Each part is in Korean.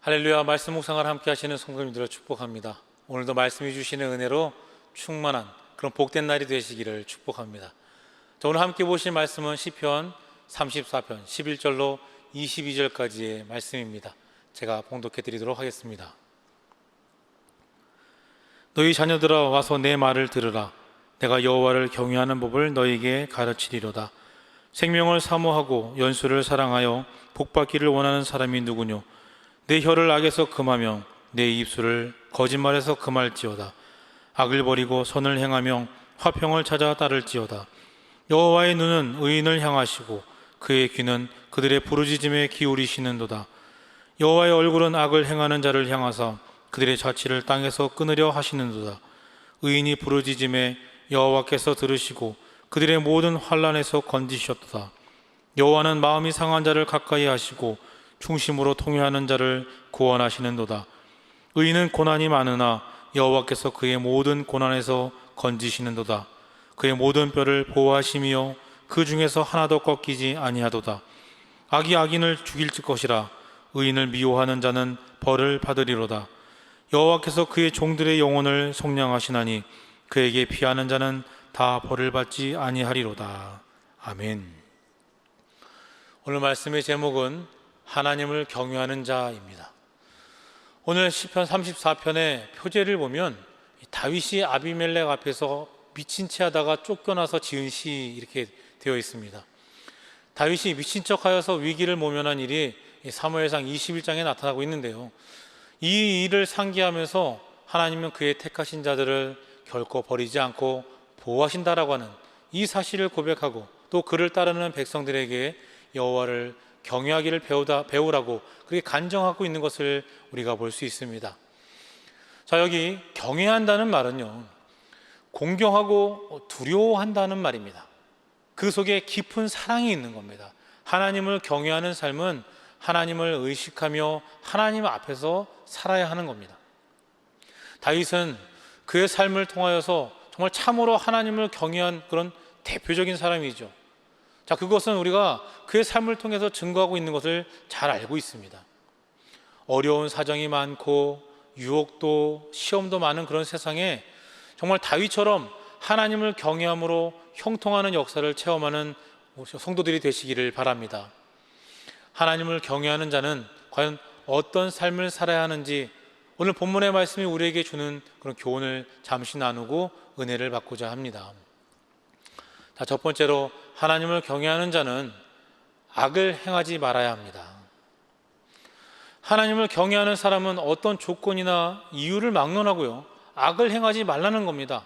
할렐루야. 말씀 묵상을 함께 하시는 성도님들을 축복합니다. 오늘도 말씀해 주시는 은혜로 충만한 그런 복된 날이 되시기를 축복합니다. 자, 오늘 함께 보실 말씀은 시편 34편 11절로 22절까지의 말씀입니다. 제가 봉독해 드리도록 하겠습니다. 너희 자녀들아, 와서 내 말을 들으라. 내가 여호와를 경외하는 법을 너희에게 가르치리로다. 생명을 사모하고 연수를 사랑하여 복받기를 원하는 사람이 누구뇨? 내 혀를 악에서 금하며 내 입술을 거짓말에서 금할지어다. 악을 버리고 선을 행하며 화평을 찾아 따를지어다. 여호와의 눈은 의인을 향하시고 그의 귀는 그들의 부르짖음에 기울이시는도다. 여호와의 얼굴은 악을 행하는 자를 향하사 그들의 자취를 땅에서 끊으려 하시는도다. 의인이 부르짖음에 여호와께서 들으시고 그들의 모든 환난에서 건지셨도다. 여호와는 마음이 상한 자를 가까이 하시고 중심으로 통회하는 자를 구원하시는도다. 의인은 고난이 많으나 여호와께서 그의 모든 고난에서 건지시는도다. 그의 모든 뼈를 보호하시며 그 중에서 하나도 꺾이지 아니하도다. 악이 악인을 죽일 것이라. 의인을 미워하는 자는 벌을 받으리로다. 여호와께서 그의 종들의 영혼을 속량하시나니 그에게 피하는 자는 다 벌을 받지 아니하리로다. 아멘. 오늘 말씀의 제목은 하나님을 경외하는 자입니다. 오늘 시편 34편의 표제를 보면 다윗이 아비멜렉 앞에서 미친 채 하다가 쫓겨나서 지은 시 이렇게 되어 있습니다. 다윗이 미친 척하여서 위기를 모면한 일이 사무엘상 21장에 나타나고 있는데요, 이 일을 상기하면서 하나님은 그의 택하신 자들을 결코 버리지 않고 보호하신다라고 하는 이 사실을 고백하고, 또 그를 따르는 백성들에게 여호와를 경외하기를 배우라고 그렇게 간정하고 있는 것을 우리가 볼 수 있습니다. 자, 여기 경외한다는 말은요, 공경하고 두려워한다는 말입니다. 그 속에 깊은 사랑이 있는 겁니다. 하나님을 경외하는 삶은 하나님을 의식하며 하나님 앞에서 살아야 하는 겁니다. 다윗은 그의 삶을 통하여서 정말 참으로 하나님을 경외한 그런 대표적인 사람이죠. 자, 그것은 우리가 그의 삶을 통해서 증거하고 있는 것을 잘 알고 있습니다. 어려운 사정이 많고 유혹도 시험도 많은 그런 세상에 정말 다윗처럼 하나님을 경외함으로 형통하는 역사를 체험하는 성도들이 되시기를 바랍니다. 하나님을 경외하는 자는 과연 어떤 삶을 살아야 하는지 오늘 본문의 말씀이 우리에게 주는 그런 교훈을 잠시 나누고 은혜를 받고자 합니다. 자, 첫 번째로 하나님을 경외하는 자는 악을 행하지 말아야 합니다. 하나님을 경외하는 사람은 어떤 조건이나 이유를 막론하고요, 악을 행하지 말라는 겁니다.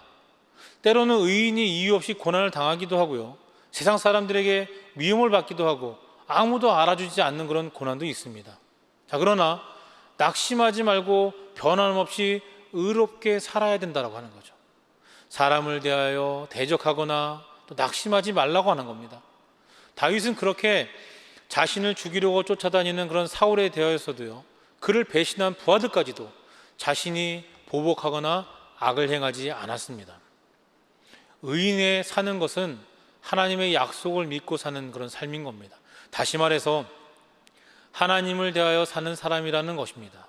때로는 의인이 이유 없이 고난을 당하기도 하고요, 세상 사람들에게 미움을 받기도 하고 아무도 알아주지 않는 그런 고난도 있습니다. 자, 그러나 낙심하지 말고 변함없이 의롭게 살아야 된다고 하는 거죠. 사람을 대하여 대적하거나 또 낙심하지 말라고 하는 겁니다. 다윗은 그렇게 자신을 죽이려고 쫓아다니는 그런 사울에 대하여서도요, 그를 배신한 부하들까지도 자신이 보복하거나 악을 행하지 않았습니다. 의인의 사는 것은 하나님의 약속을 믿고 사는 그런 삶인 겁니다. 다시 말해서 하나님을 대하여 사는 사람이라는 것입니다.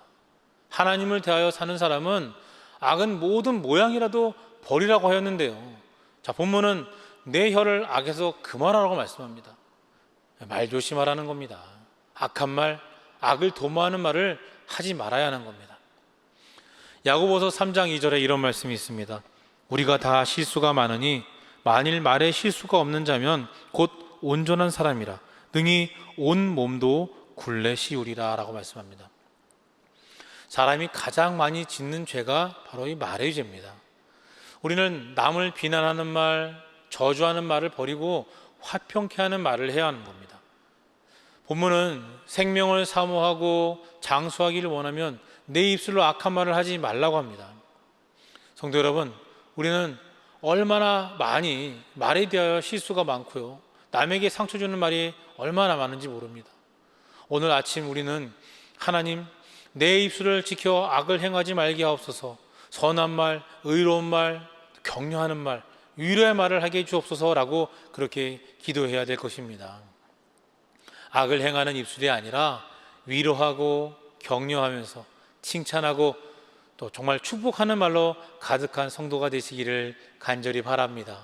하나님을 대하여 사는 사람은 악은 모든 모양이라도 버리라고 하였는데요, 자, 본문은 내 혀를 악에서 금하라고 말씀합니다. 말 조심하라는 겁니다. 악한 말, 악을 도모하는 말을 하지 말아야 하는 겁니다. 야고보서 3장 2절에 이런 말씀이 있습니다. 우리가 다 실수가 많으니 만일 말에 실수가 없는 자면 곧 온전한 사람이라 능히 온 몸도 굴레 씌우리라 라고 말씀합니다. 사람이 가장 많이 짓는 죄가 바로 이 말의 죄입니다. 우리는 남을 비난하는 말, 저주하는 말을 버리고 화평케 하는 말을 해야 하는 겁니다. 본문은 생명을 사모하고 장수하기를 원하면 내 입술로 악한 말을 하지 말라고 합니다. 성도 여러분, 우리는 얼마나 많이 말에 대하여 실수가 많고요, 남에게 상처 주는 말이 얼마나 많은지 모릅니다. 오늘 아침 우리는 하나님, 내 입술을 지켜 악을 행하지 말게 하옵소서, 선한 말, 의로운 말, 격려하는 말, 위로의 말을 하게 해 주옵소서라고 그렇게 기도해야 될 것입니다. 악을 행하는 입술이 아니라 위로하고 격려하면서 칭찬하고 또 정말 축복하는 말로 가득한 성도가 되시기를 간절히 바랍니다.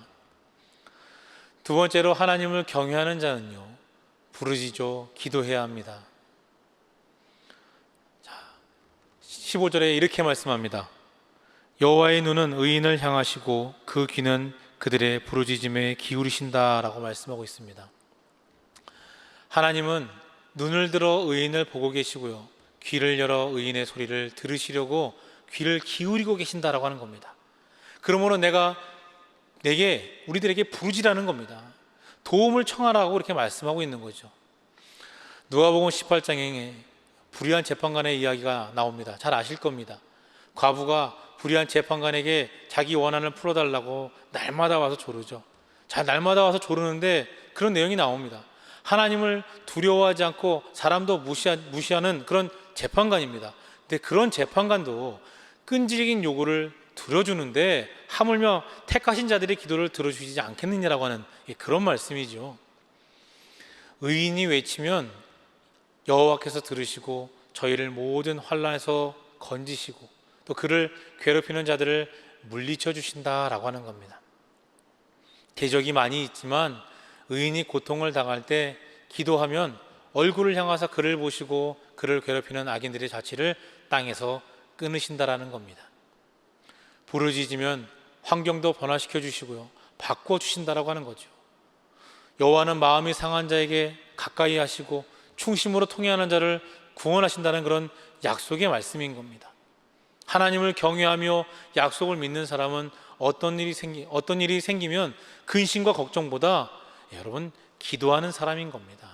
두 번째로, 하나님을 경외하는 자는요, 부르짖어 기도해야 합니다. 15절에 이렇게 말씀합니다. 여호와의 눈은 의인을 향하시고 그 귀는 그들의 부르짖음에 기울이신다 라고 말씀하고 있습니다. 하나님은 눈을 들어 의인을 보고 계시고요, 귀를 열어 의인의 소리를 들으시려고 귀를 기울이고 계신다라고 하는 겁니다. 그러므로 우리들에게 부르짖으라는 겁니다. 도움을 청하라고 그렇게 말씀하고 있는 거죠. 누가복음 18장에 불의한 재판관의 이야기가 나옵니다. 잘 아실 겁니다. 과부가 불의한 재판관에게 자기 원한을 풀어달라고 날마다 와서 조르죠. 날마다 와서 조르는데 그런 내용이 나옵니다. 하나님을 두려워하지 않고 사람도 무시하는 그런 재판관입니다. 근데 그런 재판관도 끈질긴 요구를 들어주는데 하물며 택하신 자들의 기도를 들어주시지 않겠느냐라고 하는 그런 말씀이죠. 의인이 외치면 여호와께서 들으시고 저희를 모든 환난에서 건지시고 또 그를 괴롭히는 자들을 물리쳐 주신다라고 하는 겁니다. 대적이 많이 있지만 의인이 고통을 당할 때 기도하면 얼굴을 향하사 그를 보시고 그를 괴롭히는 악인들의 자취를 땅에서 끊으신다라는 겁니다. 부르짖으면 환경도 변화시켜 주시고요, 바꿔 주신다라고 하는 거죠. 여호와는 마음이 상한 자에게 가까이 하시고 충심으로 통회하는 자를 구원하신다는 그런 약속의 말씀인 겁니다. 하나님을 경외하며 약속을 믿는 사람은 어떤 일이 생기면 근심과 걱정보다 여러분 기도하는 사람인 겁니다.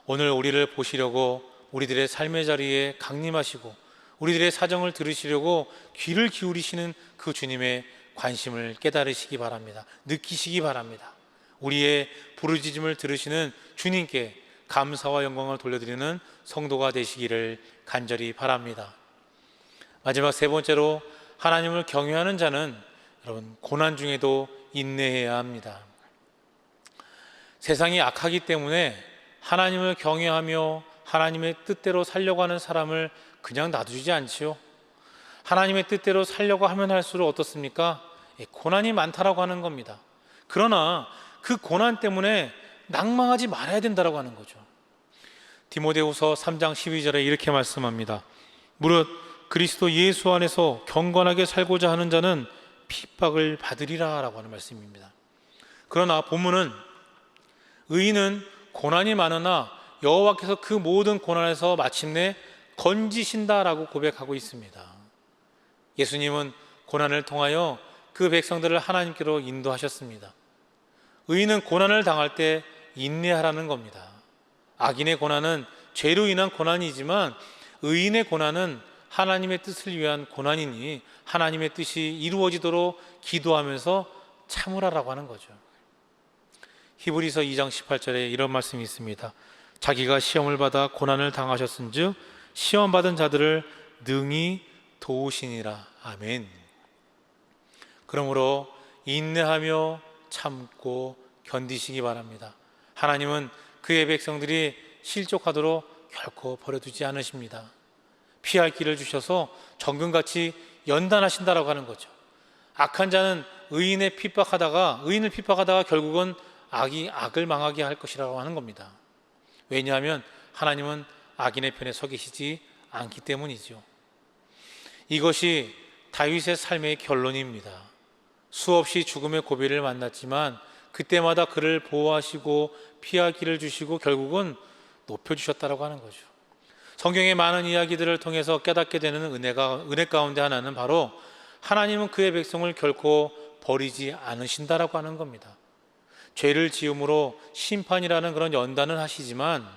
오늘 우리를 보시려고 우리들의 삶의 자리에 강림하시고 우리들의 사정을 들으시려고 귀를 기울이시는 그 주님의 관심을 깨달으시기 바랍니다. 느끼시기 바랍니다. 우리의 부르짖음을 들으시는 주님께 감사와 영광을 돌려드리는 성도가 되시기를 간절히 바랍니다. 마지막 세 번째로, 하나님을 경외하는 자는 여러분 고난 중에도 인내해야 합니다. 세상이 악하기 때문에 하나님을 경외하며 하나님의 뜻대로 살려고 하는 사람을 그냥 놔두지 않지요. 하나님의 뜻대로 살려고 하면 할수록 어떻습니까? 고난이 많다라고 하는 겁니다. 그러나 그 고난 때문에 낭망하지 말아야 된다라고 하는 거죠. 디모데후서 3장 12절에 이렇게 말씀합니다. 무릇 그리스도 예수 안에서 경건하게 살고자 하는 자는 핍박을 받으리라 라고 하는 말씀입니다. 그러나 본문은 의인은 고난이 많으나 여호와께서 그 모든 고난에서 마침내 건지신다라고 고백하고 있습니다. 예수님은 고난을 통하여 그 백성들을 하나님께로 인도하셨습니다. 의인은 고난을 당할 때 인내하라는 겁니다. 악인의 고난은 죄로 인한 고난이지만 의인의 고난은 하나님의 뜻을 위한 고난이니 하나님의 뜻이 이루어지도록 기도하면서 참으라라고 하는 거죠. 히브리서 2장 18절에 이런 말씀이 있습니다. 자기가 시험을 받아 고난을 당하셨은즉 시험 받은 자들을 능히 도우시니라. 아멘. 그러므로 인내하며 참고 견디시기 바랍니다. 하나님은 그의 백성들이 실족하도록 결코 버려두지 않으십니다. 피할 길을 주셔서 정금같이 연단하신다라고 하는 거죠. 악한 자는 의인을 핍박하다가 결국은 악이 악을 망하게 할 것이라고 하는 겁니다. 왜냐하면 하나님은 악인의 편에 서 계시지 않기 때문이죠. 이것이 다윗의 삶의 결론입니다. 수없이 죽음의 고비를 만났지만 그때마다 그를 보호하시고 피할 길을 주시고 결국은 높여주셨다라고 하는 거죠. 성경의 많은 이야기들을 통해서 깨닫게 되는 은혜 가운데 하나는 바로 하나님은 그의 백성을 결코 버리지 않으신다라고 하는 겁니다. 죄를 지음으로 심판이라는 그런 연단을 하시지만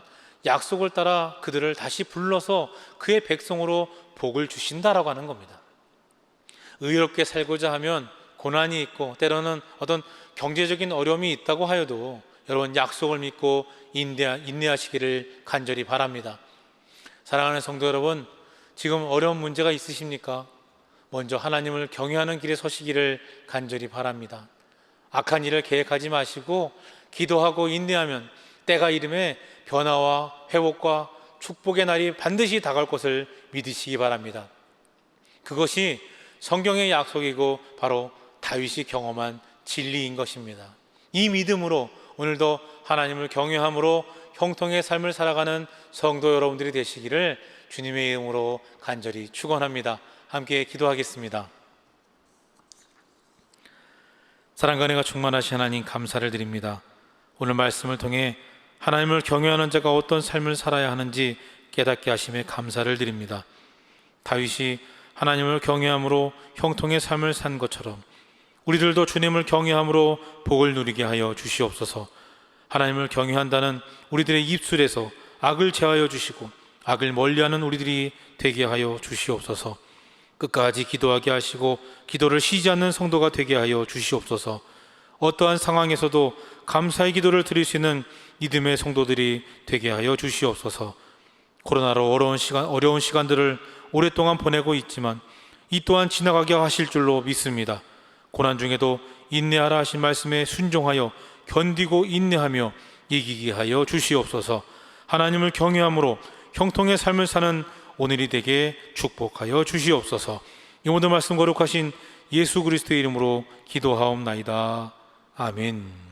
약속을 따라 그들을 다시 불러서 그의 백성으로 복을 주신다라고 하는 겁니다. 의롭게 살고자 하면 고난이 있고 때로는 어떤 경제적인 어려움이 있다고 하여도 여러분 약속을 믿고 인내하시기를 간절히 바랍니다. 사랑하는 성도 여러분, 지금 어려운 문제가 있으십니까? 먼저 하나님을 경외하는 길에 서시기를 간절히 바랍니다. 악한 일을 계획하지 마시고 기도하고 인내하면 때가 이름에 변화와 회복과 축복의 날이 반드시 다가올 것을 믿으시기 바랍니다. 그것이 성경의 약속이고 바로 다윗이 경험한 진리인 것입니다. 이 믿음으로 오늘도 하나님을 경외함으로 형통의 삶을 살아가는 성도 여러분들이 되시기를 주님의 이름으로 간절히 축원합니다. 함께 기도하겠습니다. 사랑과 은혜가 충만하신 하나님, 감사를 드립니다. 오늘 말씀을 통해 하나님을 경외하는 자가 어떤 삶을 살아야 하는지 깨닫게 하심에 감사를 드립니다. 다윗이 하나님을 경외함으로 형통의 삶을 산 것처럼 우리들도 주님을 경외함으로 복을 누리게 하여 주시옵소서. 하나님을 경외한다는 우리들의 입술에서 악을 제하여 주시고 악을 멀리하는 우리들이 되게 하여 주시옵소서. 끝까지 기도하게 하시고 기도를 쉬지 않는 성도가 되게 하여 주시옵소서. 어떠한 상황에서도 감사의 기도를 드릴 수 있는 믿음의 성도들이 되게 하여 주시옵소서. 코로나로 어려운 시간들을 오랫동안 보내고 있지만 이 또한 지나가게 하실 줄로 믿습니다. 고난 중에도 인내하라 하신 말씀에 순종하여 견디고 인내하며 이기게 하여 주시옵소서. 하나님을 경외함으로 형통의 삶을 사는 오늘이 되게 축복하여 주시옵소서. 이 모든 말씀 거룩하신 예수 그리스도의 이름으로 기도하옵나이다. 아멘.